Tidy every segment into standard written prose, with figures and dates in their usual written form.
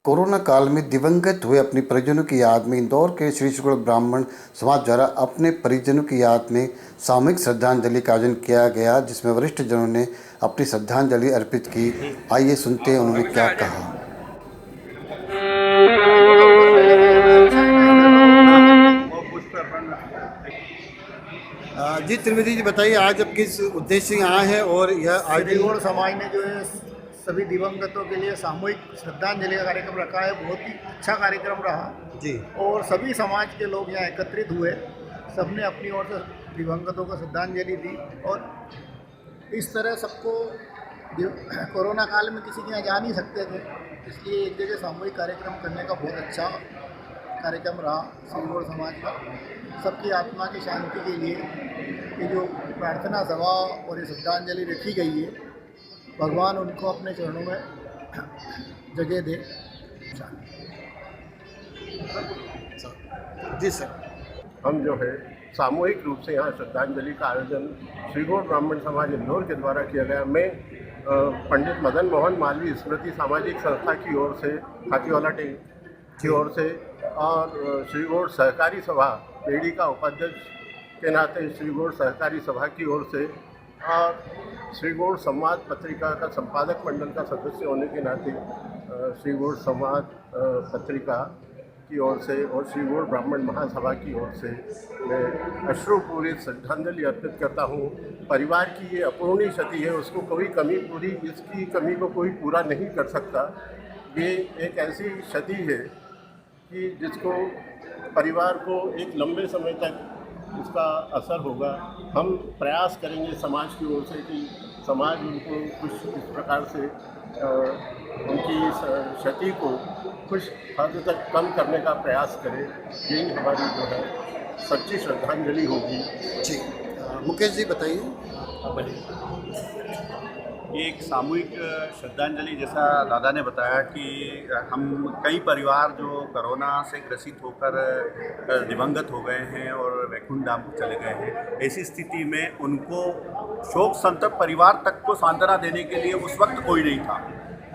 Corona काल में दिवंगत हुए अपने परिजनों की याद में इंदौर के श्री शुक्ल ब्राह्मण समाज द्वारा अपने परिजनों की याद में सामूहिक श्रद्धांजलि का आयोजन किया गया, जिसमें वरिष्ठ जनों ने अपनी श्रद्धांजलि अर्पित की। आइए सुनते हैं उन्होंने क्या कहा। जी त्रिवेदी जी, बताइए आज अब किस उद्देश्य से यहाँ है और यह श्रीगौड़ समाज ने जो है सभी दिवंगतों के लिए सामूहिक श्रद्धांजलि का कार्यक्रम रखा है। बहुत ही अच्छा कार्यक्रम रहा जी और सभी समाज के लोग यहाँ एकत्रित हुए। सबने अपनी ओर से दिवंगतों को श्रद्धांजलि दी और इस तरह सबको कोरोना काल में किसी के यहाँ जा नहीं सकते थे, इसलिए एक जगह सामूहिक कार्यक्रम करने का बहुत अच्छा कार्यक्रम रहा श्रीगौड़ समाज का। सबकी आत्मा की शांति के लिए ये जो प्रार्थना सभा और ये श्रद्धांजलि रखी गई है, भगवान उनको अपने चरणों में जगह दे। जी सर, हम जो है सामूहिक रूप से यहाँ श्रद्धांजलि का आयोजन श्रीगौड़ ब्राह्मण समाज इंदौर के द्वारा किया गया। मैं पंडित मदन मोहन मालवीय स्मृति सामाजिक संस्था की ओर से, हाथीवाला टेक की ओर से और श्रीगौड़ सहकारी सभा पेड़ी का उपाध्यक्ष के नाते श्रीगौड़ सहकारी सभा की ओर से और श्रीगौड़ संवाद पत्रिका का संपादक मंडल का सदस्य होने के नाते श्रीगौड़ संवाद पत्रिका की ओर से और श्रीगौड़ ब्राह्मण महासभा की ओर से मैं अश्रुपूरित श्रद्धांजलि अर्पित करता हूँ। परिवार की ये अपूर्णीय क्षति है, उसको कोई कमी पूरी, इसकी कमी को कोई पूरा नहीं कर सकता। ये एक ऐसी क्षति है कि जिसको परिवार को एक लंबे समय तक इसका असर होगा। हम प्रयास करेंगे समाज की ओर से कि समाज उनको कुछ इस प्रकार से उनकी क्षति को कुछ हद तक कम करने का प्रयास करे। यही हमारी जो है सच्ची श्रद्धांजलि होगी। जी मुकेश जी बताइए। ये एक सामूहिक श्रद्धांजलि, जैसा दादा ने बताया कि हम कई परिवार जो कोरोना से ग्रसित होकर दिवंगत हो गए हैं और वैकुंठ धाम को चले गए हैं, ऐसी स्थिति में उनको शोक संतप्त परिवार तक को सांत्वना देने के लिए उस वक्त कोई नहीं था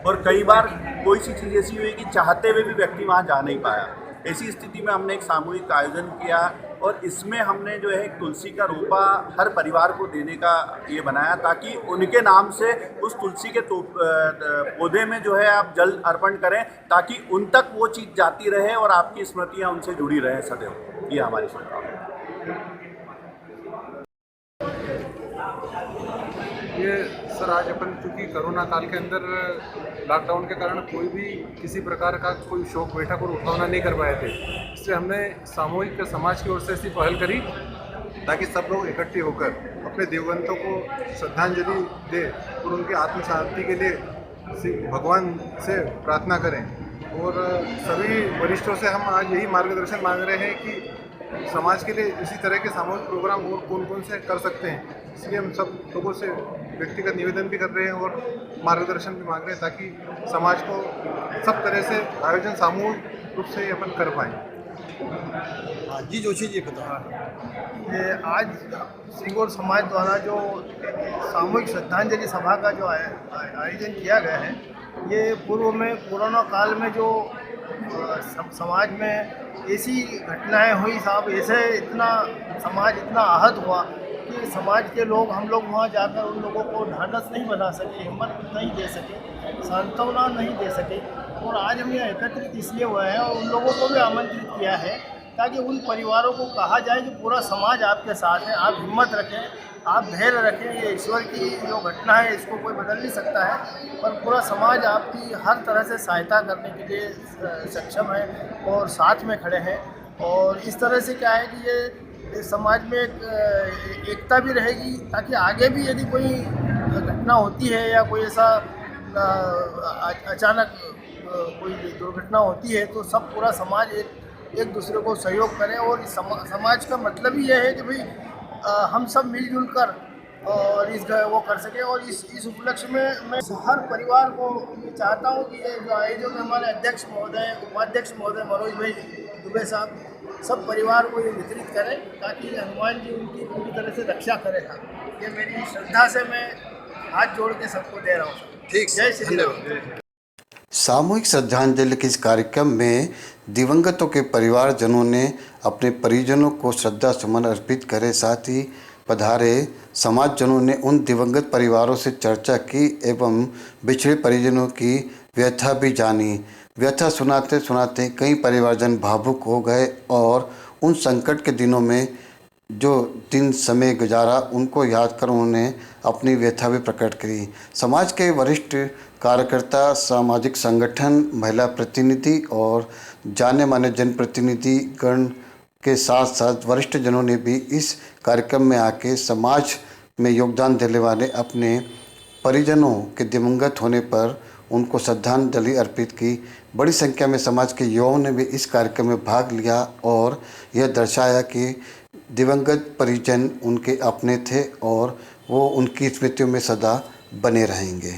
और कई बार कोई सी चीज़ ऐसी हुई कि चाहते हुए भी व्यक्ति वहाँ जा नहीं पाया। ऐसी स्थिति में हमने एक सामूहिक आयोजन किया और इसमें हमने जो है एक तुलसी का रोपा हर परिवार को देने का ये बनाया, ताकि उनके नाम से उस तुलसी के पौधे में जो है आप जल अर्पण करें, ताकि उन तक वो चीज़ जाती रहे और आपकी स्मृतियाँ उनसे जुड़ी रहें सदैव। ये हमारी श्रद्धा है। ये सर आज अपन चूँकि कोरोना काल के अंदर लॉकडाउन के कारण कोई भी किसी प्रकार का कोई शोक बैठक और उठौना नहीं कर पाए थे, इसलिए हमने सामूहिक समाज की ओर से ऐसी पहल करी ताकि सब लोग इकट्ठे होकर अपने दिवंगतों को श्रद्धांजलि दे और उनकी आत्म शांति के लिए भगवान से प्रार्थना करें। और सभी वरिष्ठों से हम आज यही मार्गदर्शन मांग रहे हैं कि समाज के लिए इसी तरह के सामूहिक प्रोग्राम और कौन कौन से कर सकते हैं, इसलिए हम सब लोगों से व्यक्तिगत निवेदन भी कर रहे हैं और मार्गदर्शन भी मांग रहे हैं ताकि समाज को सब तरह से आयोजन सामूहिक रूप से अपन कर पाएँ। जी जोशी जी बताओ। ये आज श्रीगौड़ समाज द्वारा जो सामूहिक श्रद्धांजलि सभा का जो आयोजन किया गया है, ये पूर्व में कोरोना काल में जो समाज में ऐसी घटनाएं हुई साहब, ऐसे समाज इतना आहत हुआ कि समाज के लोग, हम लोग वहाँ जाकर उन लोगों को ढांढस नहीं बना सके, हिम्मत नहीं दे सके, सांत्वना नहीं दे सके। और आज हम यहाँ एकत्रित इसलिए हुए हैं और उन लोगों को भी आमंत्रित किया है ताकि उन परिवारों को कहा जाए कि पूरा समाज आपके साथ है, आप हिम्मत रखें, आप धैर्य रखें। ये ईश्वर की जो घटना है इसको कोई बदल नहीं सकता है, पर पूरा समाज आपकी हर तरह से सहायता करने के लिए सक्षम है और साथ में खड़े हैं। और इस तरह से क्या है कि ये समाज में एक एकता भी रहेगी, ताकि आगे भी यदि कोई घटना होती है या कोई ऐसा अचानक कोई दुर्घटना होती है तो सब पूरा समाज एक दूसरे को सहयोग करें। और समाज का मतलब ही यह है कि भाई हम सब मिलजुल कर और वो कर सकें। और इस उपलक्ष्य में मैं हर परिवार को ये चाहता हूँ कि ये जो आयोजक हमारे अध्यक्ष महोदय, उपाध्यक्ष महोदय मनोज भाई दुबे साहब, सब परिवार को ये वितरित करें ताकि हनुमान जी उनकी पूरी तरह से रक्षा करें। ये मेरी श्रद्धा से मैं हाथ जोड़ के सबको दे रहा हूँ। ठीक, जय श्री राम। सामूहिक श्रद्धांजलि के इस कार्यक्रम में दिवंगतों के परिवारजनों ने अपने परिजनों को श्रद्धा सुमन अर्पित करे, साथ ही पधारे समाजजनों ने उन दिवंगत परिवारों से चर्चा की एवं बिछड़े परिजनों की व्यथा भी जानी। व्यथा सुनाते सुनाते कई परिवारजन भावुक हो गए और उन संकट के दिनों में जो दिन समय गुजारा उनको याद कर उन्होंने अपनी व्यथा भी प्रकट करी। समाज के वरिष्ठ कार्यकर्ता, सामाजिक संगठन, महिला प्रतिनिधि और जाने माने जनप्रतिनिधि गण के साथ साथ वरिष्ठ जनों ने भी इस कार्यक्रम में आके समाज में योगदान देने वाले अपने परिजनों के दिवंगत होने पर उनको श्रद्धांजलि अर्पित की। बड़ी संख्या में समाज के युवाओं ने भी इस कार्यक्रम में भाग लिया और यह दर्शाया कि दिवंगत परिजन उनके अपने थे और वो उनकी स्मृतियों में सदा बने रहेंगे।